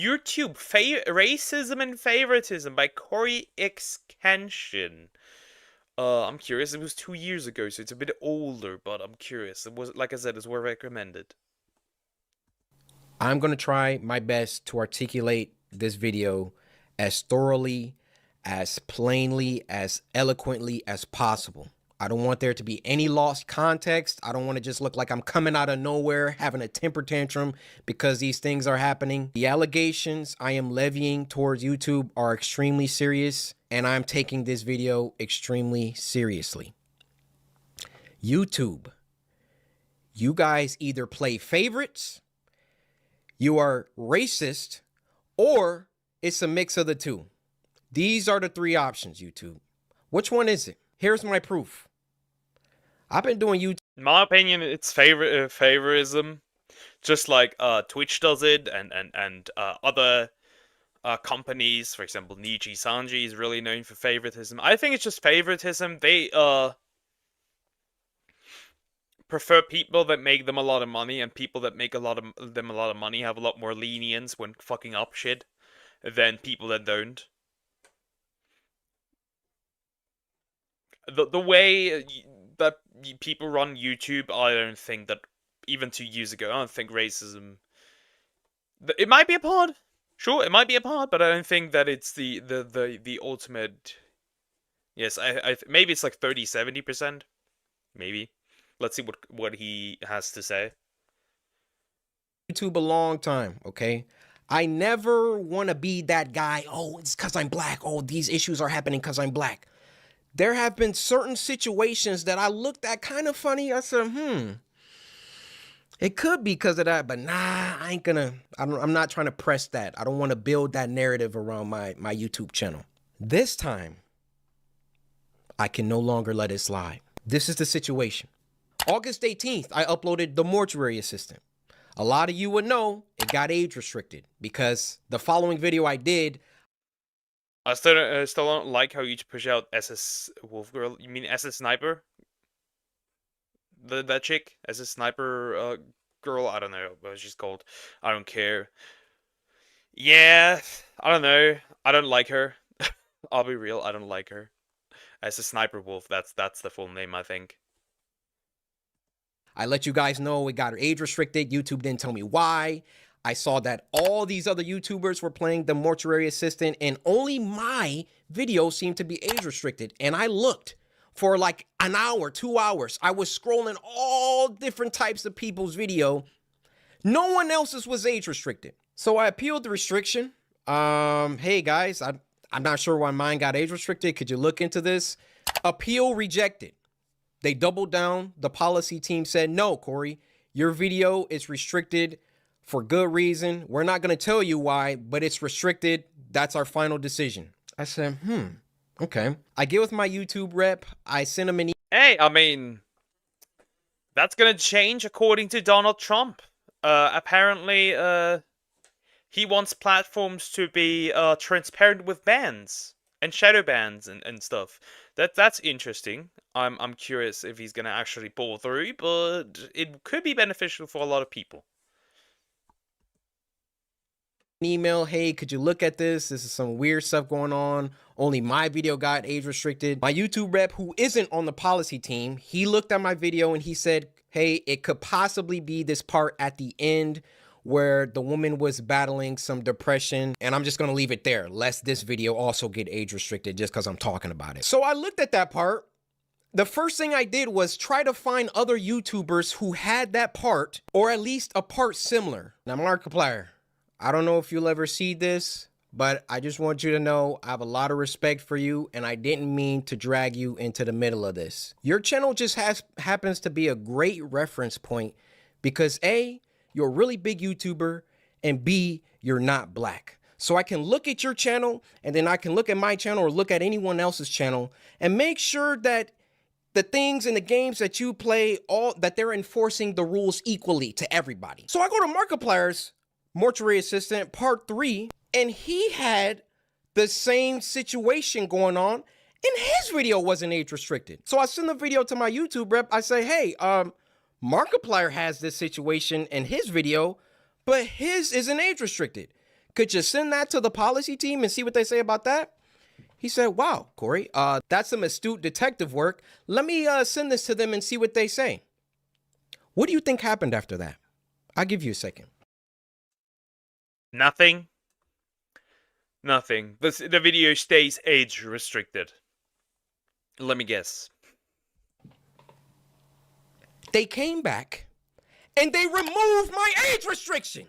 YouTube, Racism and Favoritism by Corey X. Kenshin. I'm curious. It was 2 years ago, so it's a bit older, but I'm curious. It was, like I said, it's well recommended. I'm going to try my best to articulate this video as thoroughly, as plainly, as eloquently as possible. I don't want there to be any lost context. I don't want to just look like I'm coming out of nowhere, having a temper tantrum because these things are happening. The allegations I am levying towards YouTube are extremely serious, and I'm taking this video extremely seriously. YouTube, you guys either play favorites, you are racist, or it's a mix of the two. These are the three options, YouTube. Which one is it? Here's my proof. I've been doing YouTube. In my opinion, it's favorism, just like Twitch does it, and other companies. For example, Niji Sanji is really known for favoritism. I think it's just favoritism. They prefer people that make them a lot of money, and people that make them a lot of money have a lot more lenience when fucking up shit than people that don't. The way that people run YouTube, I don't think that, even 2 years ago, I don't think racism... It might be a part. Sure, it might be a part, but I don't think that it's the ultimate... Yes, maybe it's like 30-70%. Maybe. Let's see what he has to say. YouTube a long time, okay? I never want to be that guy, oh, it's because I'm black. Oh, these issues are happening because I'm black. There have been certain situations that I looked at kind of funny. I said, it could be because of that, but nah, I'm not trying to press that. I don't want to build that narrative around my YouTube channel. This time, I can no longer let it slide. This is the situation. August 18th, I uploaded The Mortuary Assistant. A lot of you would know it got age restricted because the following video I did, I still don't like how you push out SS Wolf Girl. You mean SS Sniper? That chick? SS Sniper girl? I don't know what she's called. I don't care. Yeah, I don't know. I don't like her. I'll be real, I don't like her. SS Sniper Wolf, that's the full name, I think. I let you guys know it got age restricted. YouTube didn't tell me why. I saw that all these other YouTubers were playing The Mortuary Assistant, and only my video seemed to be age restricted. And I looked for like an hour, 2 hours. I was scrolling all different types of people's video. No one else's was age restricted. So I appealed the restriction. Hey guys, I'm not sure why mine got age restricted. Could you look into this? Appeal rejected. They doubled down. The policy team said, no, Corey, your video is restricted for good reason. We're not going to tell you why, but it's restricted. That's our final decision. I said, okay. I get with my YouTube rep. I sent him an email. Hey, I mean, that's going to change according to Donald Trump. Apparently, he wants platforms to be transparent with bans and shadow bans and stuff. That's interesting. I'm curious if he's going to actually pull through, but it could be beneficial for a lot of people. Email, hey, could you look at this? This is some weird stuff going on. Only my video got age restricted. My YouTube rep, who isn't on the policy team, he looked at my video and he said, hey, it could possibly be this part at the end where the woman was battling some depression. And I'm just going to leave it there, lest this video also get age restricted just because I'm talking about it. So I looked at that part. The first thing I did was try to find other YouTubers who had that part, or at least a part similar. Now, Markiplier, I don't know if you'll ever see this, but I just want you to know I have a lot of respect for you, and I didn't mean to drag you into the middle of this. Your channel just happens to be a great reference point because A, you're a really big YouTuber, and B, you're not black. So I can look at your channel, and then I can look at my channel or look at anyone else's channel and make sure that the things in the games that you play, that they're enforcing the rules equally to everybody. So I go to Markiplier's Mortuary Assistant Part 3, and he had the same situation going on, and his video wasn't age restricted. So I send the video to my YouTube rep. I say, hey, Markiplier has this situation in his video, but his isn't age restricted. Could you send that to the policy team and see what they say about that? He said, wow, Corey, that's some astute detective work. Let me send this to them and see what they say. What do you think happened after that? I'll give you a second. Nothing. Nothing. The video stays age restricted. Let me guess. They came back and they removed my age restriction.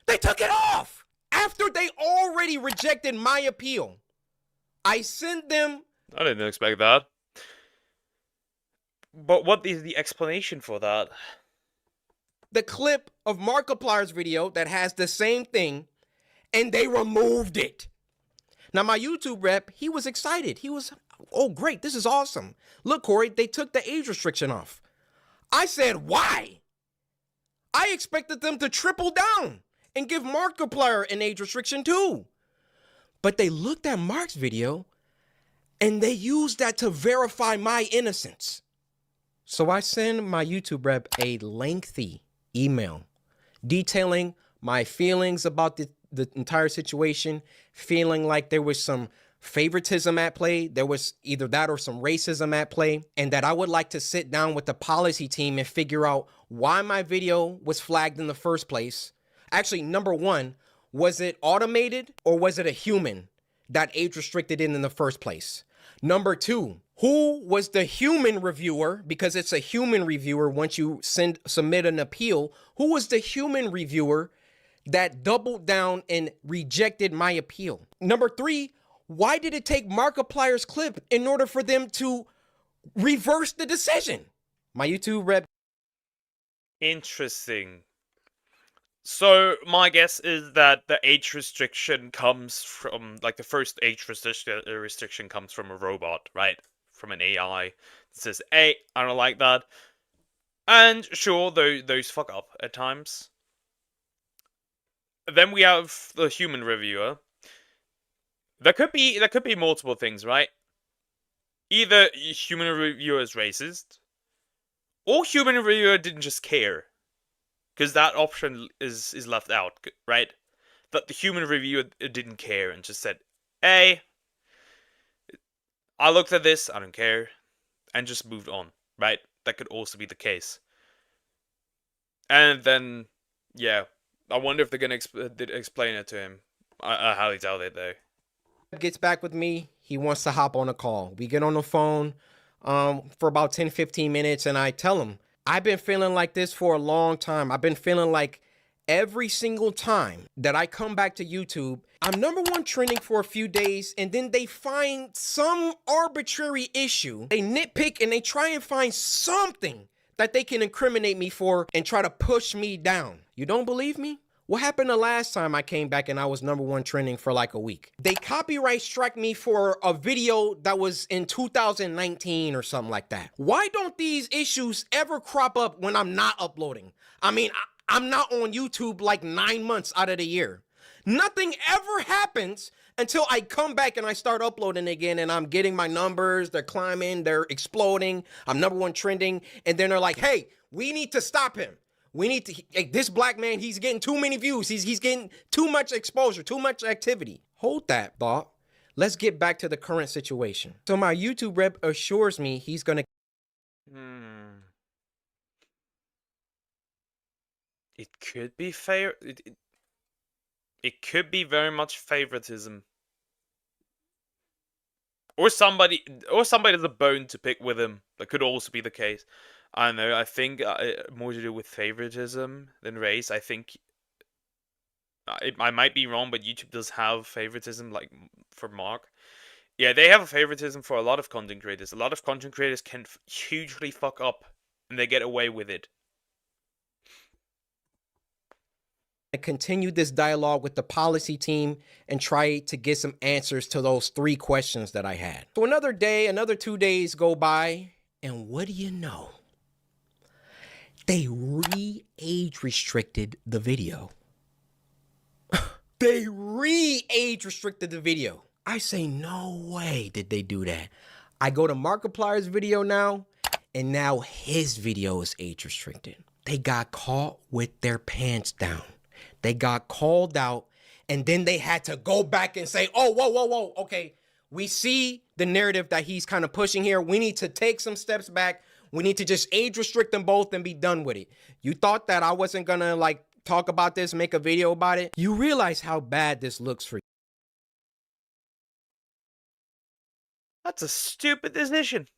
They took it off after they already rejected my appeal. I sent them. I didn't expect that. But what is the explanation for that? The clip of Markiplier's video that has the same thing, and they removed it. Now, my YouTube rep, he was excited. He was, oh, great, this is awesome. Look, Corey, they took the age restriction off. I said, why? I expected them to triple down and give Markiplier an age restriction too. But they looked at Mark's video, and they used that to verify my innocence. So I send my YouTube rep a lengthy email detailing my feelings about the entire situation, feeling like there was some favoritism at play. There was either that or some racism at play, and that I would like to sit down with the policy team and figure out why my video was flagged in the first place. Actually, number one, was it automated or was it a human that age restricted it in the first place? Number two, who was the human reviewer? Because it's a human reviewer once you submit an appeal. Who was the human reviewer that doubled down and rejected my appeal? Number three, why did it take Markiplier's clip in order for them to reverse the decision? My YouTube rep. Interesting. So my guess is that the age restriction comes from, like, the first age restriction comes from a robot, right? From an AI that says, hey, I don't like that. And sure, those fuck up at times. Then we have the human reviewer. There could be multiple things, right? Either human reviewer is racist, or human reviewer didn't just care. Because that option is left out, right? That the human reviewer didn't care and just said, hey, I looked at this, I don't care, and just moved on, right? That could also be the case. And then, yeah, I wonder if they're going to explain it to him. I highly doubt it, though. Gets back with me. He wants to hop on a call. We get on the phone for about 10-15 minutes, and I tell him, I've been feeling like this for a long time. I've been feeling like every single time that I come back to YouTube, I'm #1 trending for a few days, and then they find some arbitrary issue. They nitpick and they try and find something that they can incriminate me for and try to push me down. You don't believe me? What happened the last time I came back and I was #1 trending for like a week? They copyright struck me for a video that was in 2019 or something like that. Why don't these issues ever crop up when I'm not uploading? I mean, I'm not on YouTube like 9 months out of the year. Nothing ever happens until I come back and I start uploading again, and I'm getting my numbers, they're climbing, they're exploding, I'm #1 trending, and then they're like, hey, we need to stop him. We need to, this black man, he's getting too many views. He's getting too much exposure, too much activity. Hold that thought. Let's get back to the current situation. So my YouTube rep assures me he's going to. It could be it could be very much favoritism. Or somebody has a bone to pick with him. That could also be the case. I don't know, I think more to do with favoritism than race. I think I might be wrong, but YouTube does have favoritism, like for Mark. Yeah, they have a favoritism for a lot of content creators. A lot of content creators can hugely fuck up, and they get away with it. I continued this dialogue with the policy team and try to get some answers to those 3 questions that I had. So another day, another 2 days go by, and what do you know? They re-age restricted the video. They re-age restricted the video. I say, no way did they do that. I go to Markiplier's video now, and now his video is age restricted. They got caught with their pants down. They got called out, And then they had to go back and say, oh, whoa. Okay, we see the narrative that he's kind of pushing here. We need to take some steps back. We need to just age restrict them both and be done with it. You thought that I wasn't gonna like talk about this, make a video about it? You realize how bad this looks for you. That's a stupid decision.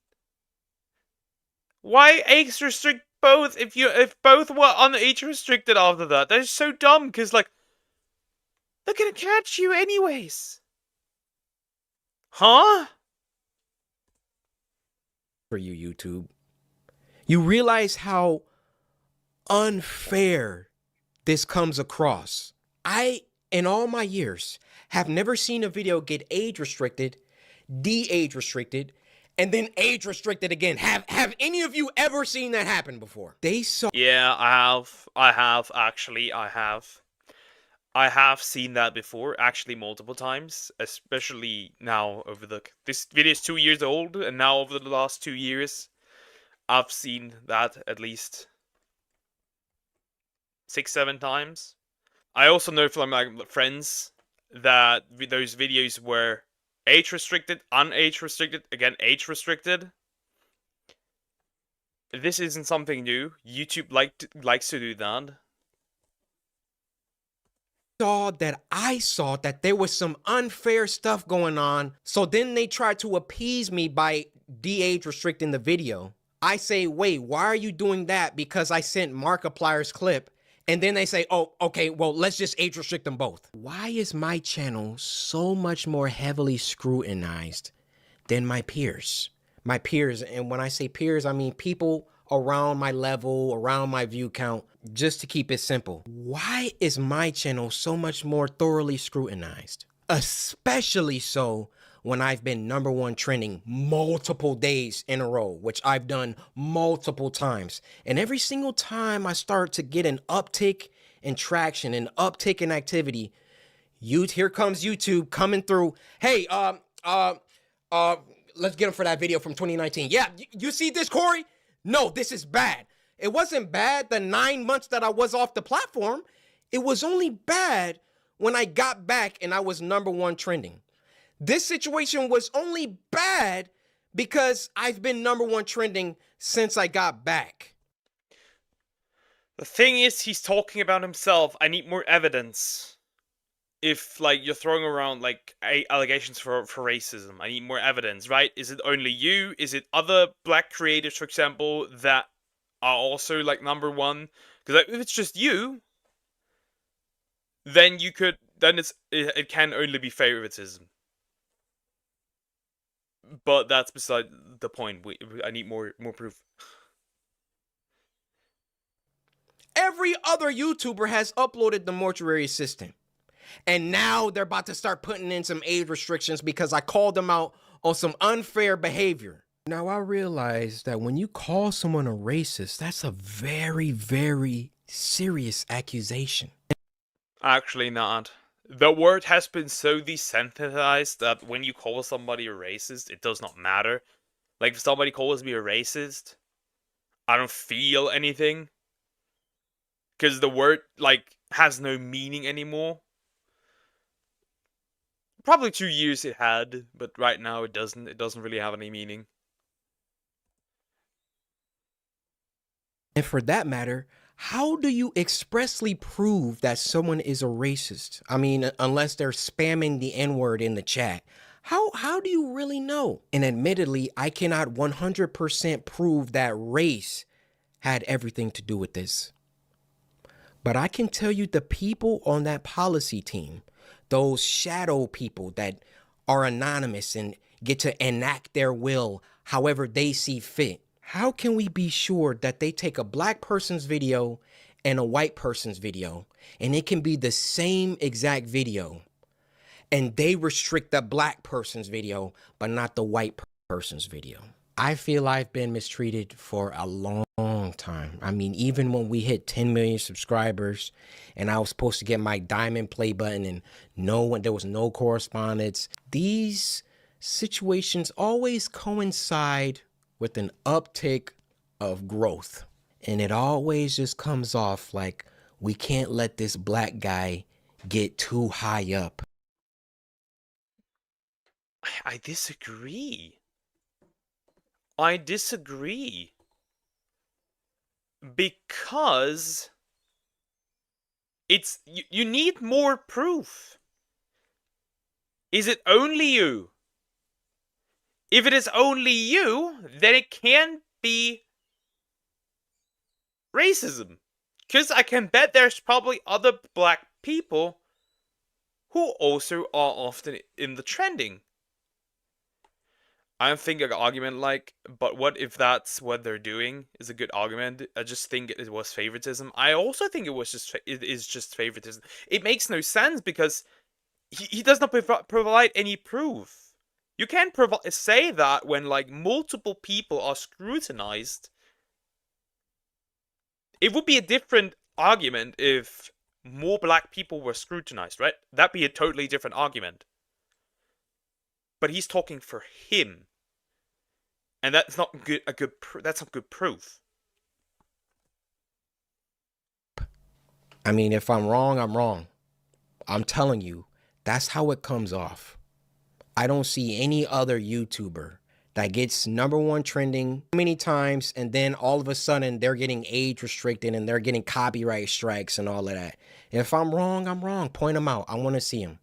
Why age restrict both if both were age restricted after that? That is so dumb, because like they're gonna catch you anyways. Huh? For you, YouTube. You realize how unfair this comes across. I, in all my years, have never seen a video get age restricted, de-age restricted, and then age restricted again. Have any of you ever seen that happen before? They saw. Yeah, I have actually. I have seen that before, actually multiple times, especially now this video is 2 years old, and now over the last 2 years, I've seen that at least 6-7 times. I also know from my friends that those videos were age restricted, unage restricted, again age restricted. This isn't something new. YouTube likes to do that. I saw that there was some unfair stuff going on. So then they tried to appease me by de-age restricting the video. I say, wait, why are you doing that? Because I sent Markiplier's clip. And then they say, oh, okay, well, let's just age restrict them both. Why is my channel so much more heavily scrutinized than my peers? My peers, and when I say peers, I mean people around my level, around my view count, just to keep it simple. Why is my channel so much more thoroughly scrutinized? Especially so when I've been #1 trending multiple days in a row, which I've done multiple times. And every single time I start to get an uptick in traction, an uptick in activity, here comes YouTube coming through. Hey, let's get him for that video from 2019. Yeah, you see this, Corey? No, this is bad. It wasn't bad the 9 months that I was off the platform. It was only bad when I got back and I was #1 trending. This situation was only bad because I've been #1 trending since I got back. The thing is, he's talking about himself. I need more evidence. If, like, you're throwing around, like, allegations for racism, I need more evidence, right? Is it only you? Is it other black creators, for example, that are also, like, #1? Because like, if it's just you, then it can only be favoritism. But that's beside the point. I need more proof. Every other YouTuber has uploaded the mortuary assistant. And now they're about to start putting in some age restrictions because I called them out on some unfair behavior. Now I realize that when you call someone a racist, that's a very, very serious accusation. Actually not. The word has been so desensitized that when you call somebody a racist, it does not matter. Like, if somebody calls me a racist, I don't feel anything. Because the word, like, has no meaning anymore. Probably 2 years it had, but right now it doesn't. It doesn't really have any meaning. And for that matter, how do you expressly prove that someone is a racist? I mean, unless they're spamming the N-word in the chat. How do you really know? And admittedly, I cannot 100% prove that race had everything to do with this. But I can tell you the people on that policy team, those shadow people that are anonymous and get to enact their will however they see fit. How can we be sure that they take a black person's video and a white person's video, and it can be the same exact video, and they restrict the black person's video, but not the white person's video? I feel I've been mistreated for a long time. I mean, even when we hit 10 million subscribers and I was supposed to get my diamond play button and there was no correspondence, these situations always coincide with an uptick of growth. And it always just comes off like we can't let this black guy get too high up. I disagree. I disagree. Because you need more proof. Is it only you? If it is only you, then it can't be racism. Because I can bet there's probably other black people who also are often in the trending. I'm thinking an argument like, but what if that's what they're doing is a good argument? I just think it was favoritism. I also think it is just favoritism. It makes no sense because he does not provide any proof. You can't say that when like multiple people are scrutinized. It would be a different argument if more black people were scrutinized, right? That'd be a totally different argument. But he's talking for him. And that's not good. That's not good proof. I mean, if I'm wrong, I'm wrong. I'm telling you, that's how it comes off. I don't see any other YouTuber that gets #1 trending many times, and then all of a sudden they're getting age restricted and they're getting copyright strikes and all of that. If I'm wrong, I'm wrong. Point them out. I want to see them.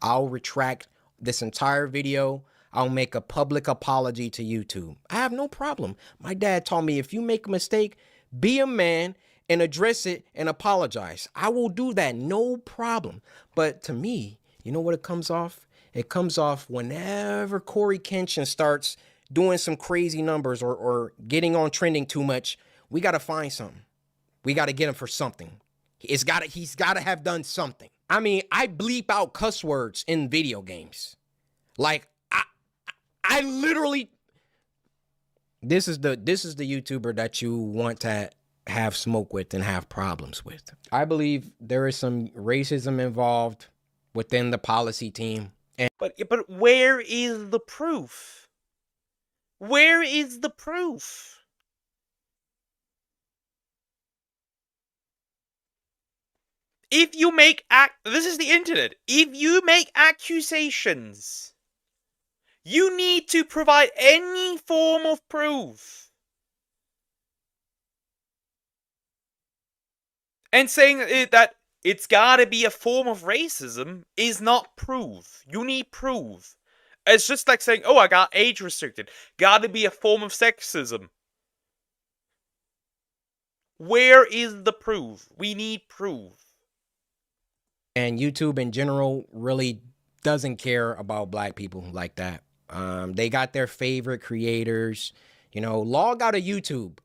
I'll retract this entire video. I'll make a public apology to YouTube. I have no problem. My dad taught me if you make a mistake, be a man and address it and apologize. I will do that, no problem. But to me, you know what it comes off? It comes off whenever Corey Kenshin starts doing some crazy numbers or getting on trending too much. We got to find something. We got to get him for something. He's got to have done something. I mean, I bleep out cuss words in video games. Like I literally, this is the YouTuber that you want to have smoke with and have problems with. I believe there is some racism involved within the policy team. But where is the proof? Where is the proof? If you make this is the internet. If you make accusations, you need to provide any form of proof. And saying that it's gotta be a form of racism is not proof. You need proof. It's just like saying, oh, I got age restricted. Gotta be a form of sexism. Where is the proof? We need proof. And YouTube in general really doesn't care about black people like that. They got their favorite creators. You know, log out of YouTube.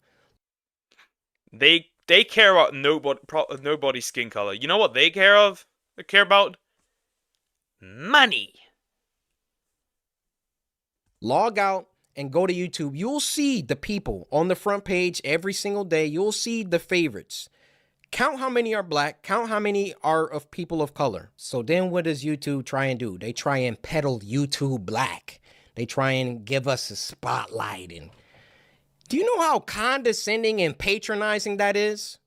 They care about nobody's skin color. You know what they care of? They care about money. Log out and go to YouTube. You'll see the people on the front page every single day. You'll see the favorites. Count how many are black. Count how many are of people of color. So then what does YouTube try and do? They try and peddle YouTube black. They try and give us a spotlight. And do you know how condescending and patronizing that is?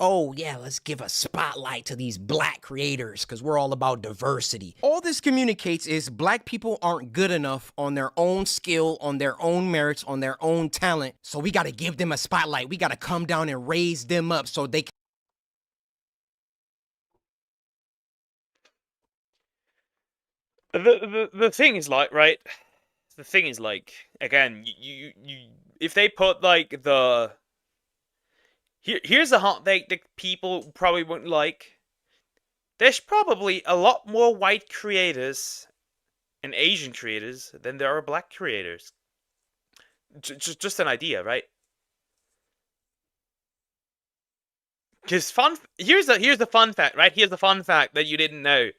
Oh yeah, let's give a spotlight to these black creators because we're all about diversity. All this communicates is black people aren't good enough on their own skill, on their own merits, on their own talent. So we got to give them a spotlight. We got to come down and raise them up so they can. The thing is like, right? The thing is like, again, you if they put like here's a hot take that people probably wouldn't like. There's probably a lot more white creators and Asian creators than there are black creators. Just an idea, right? Because here's the fun fact, right? Here's the fun fact that you didn't know.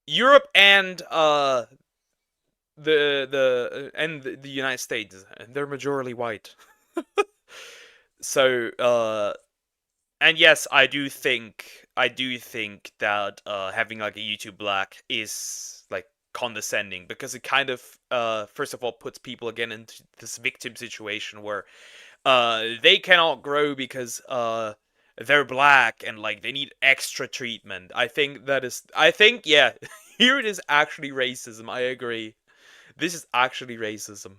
Europe and the United States, they're majority white. So and yes, I do think that having like a YouTube black is like condescending because it kind of first of all puts people again into this victim situation where they cannot grow because they're black and like they need extra treatment. I think yeah, here it is actually racism. I agree. This is actually racism.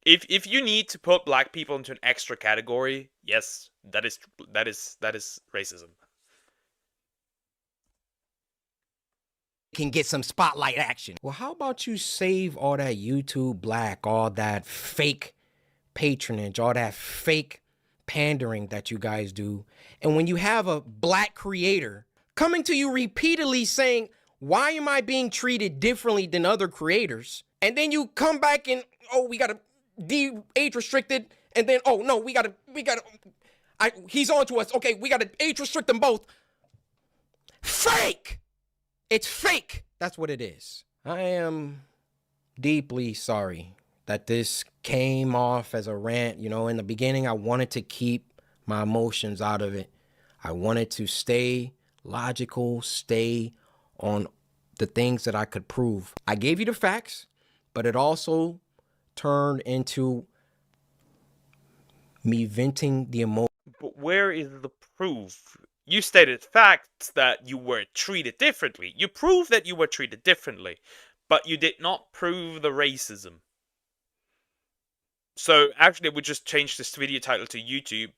If you need to put black people into an extra category, yes, that is racism. Can get some spotlight action. Well, how about you save all that YouTube black, all that fake patronage, all that fake pandering that you guys do. And when you have a black creator coming to you repeatedly saying, why am I being treated differently than other creators? And then you come back and, oh, we got to age restricted. And then, oh no, he's on to us. Okay, we got to age restrict them both. Fake. It's fake. That's what it is. I am deeply sorry that this came off as a rant. You know, in the beginning, I wanted to keep my emotions out of it. I wanted to stay logical, stay on the things that I could prove. I gave you the facts, but it also turned into me venting the emotion. But where is the proof? You stated facts that you were treated differently. You proved that you were treated differently, but you did not prove the racism. So actually, we just changed this video title to YouTube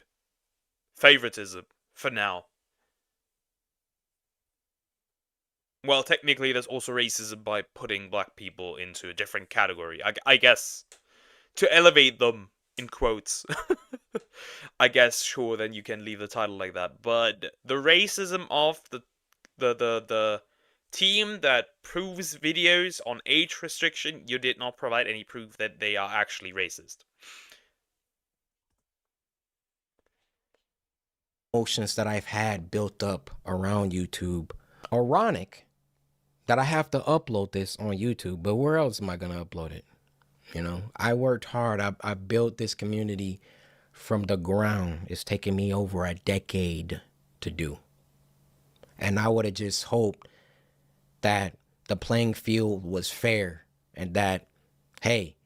Favoritism for now. Well, technically, there's also racism by putting black people into a different category. I guess to elevate them in quotes. I guess sure, then you can leave the title like that. But the racism of the team that proves videos on age restriction, you did not provide any proof that they are actually racist. Emotions that I've had built up around YouTube. Ironic that I have to upload this on YouTube, but where else am I going to upload it? You know, I worked hard. I built this community from the ground. It's taken me over a decade to do. And I would have just hoped that the playing field was fair and that, hey,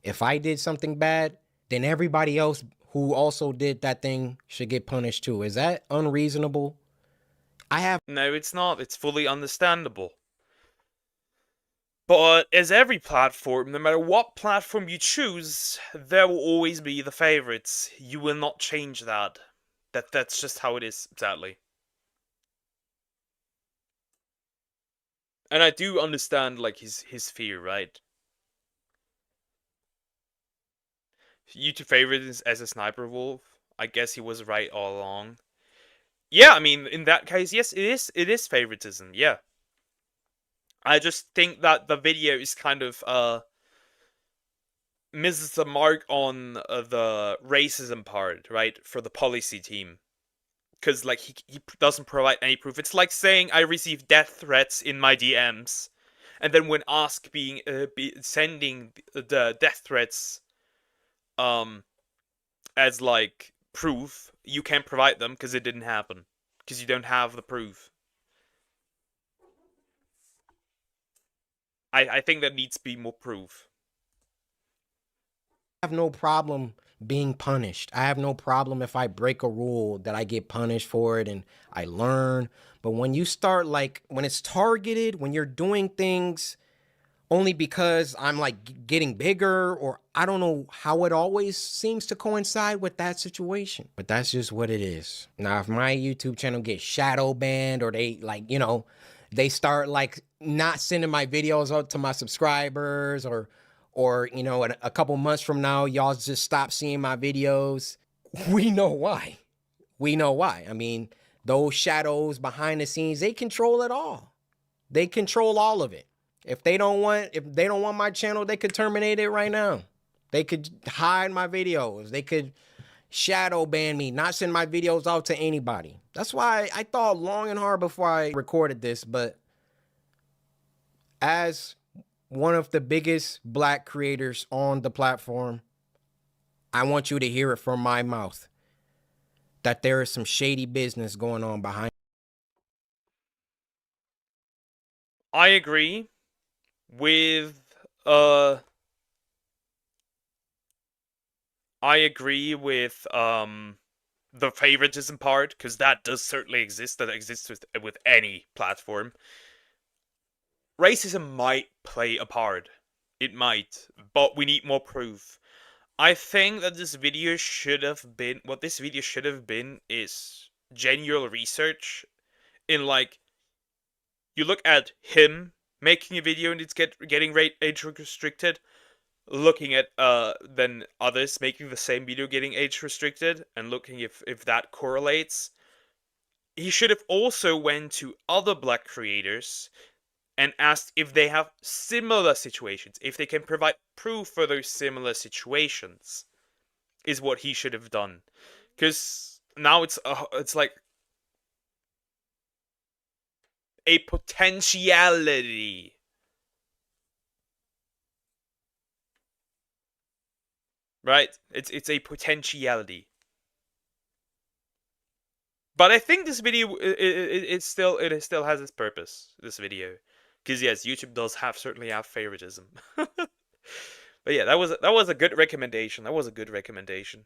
if I did something bad, then everybody else who also did that thing should get punished too. Is that unreasonable? No, it's not. It's fully understandable. But as every platform, no matter what platform you choose, there will always be the favorites. You will not change that. That's just how it is, sadly. And I do understand like his fear, right? YouTube favorite is as a sniper wolf. I guess he was right all along. Yeah, I mean, in that case, yes, it is favoritism, yeah. I just think that the video is kind of misses the mark on the racism part, right, for the policy team. Because like he doesn't provide any proof. It's like saying I received death threats in my DMs, and then when asked sending the death threats as like proof, you can't provide them because it didn't happen because you don't have the proof. I think there needs to be more proof. I have no problem being punished. I have no problem if I break a rule that I get punished for it and I learn. But when you start like, when it's targeted, when you're doing things only because I'm like getting bigger, or I don't know how it always seems to coincide with that situation. But that's just what it is. Now, if my YouTube channel gets shadow banned or they like, you know, they start like not sending my videos out to my subscribers, or you know, a couple months from now, y'all just stop seeing my videos. We know why. We know why. I mean, those shadows behind the scenes, they control it all. They control all of it. If they don't want my channel, they could terminate it right now. They could hide my videos. They could shadow ban me, not send my videos out to anybody. That's why I thought long and hard before I recorded this. But as one of the biggest black creators on the platform, I want you to hear it from my mouth that there is some shady business going on behind. I agree with the favoritism part, because that does certainly exist. That exists with any platform. Racism might play a part. It might, but we need more proof. I think that this video should have been what this video should have been is genuine research in like you look at him making a video and it's getting age restricted, looking at then others making the same video getting age restricted, and looking if that correlates. He should have also went to other black creators and asked if they have similar situations, if they can provide proof for those similar situations, is what he should have done. Because now it's like a potentiality. Right? It's a potentiality. But I think this video it still has its purpose. This video, because yes, YouTube does certainly have favoritism. But yeah, that was a good recommendation. That was a good recommendation.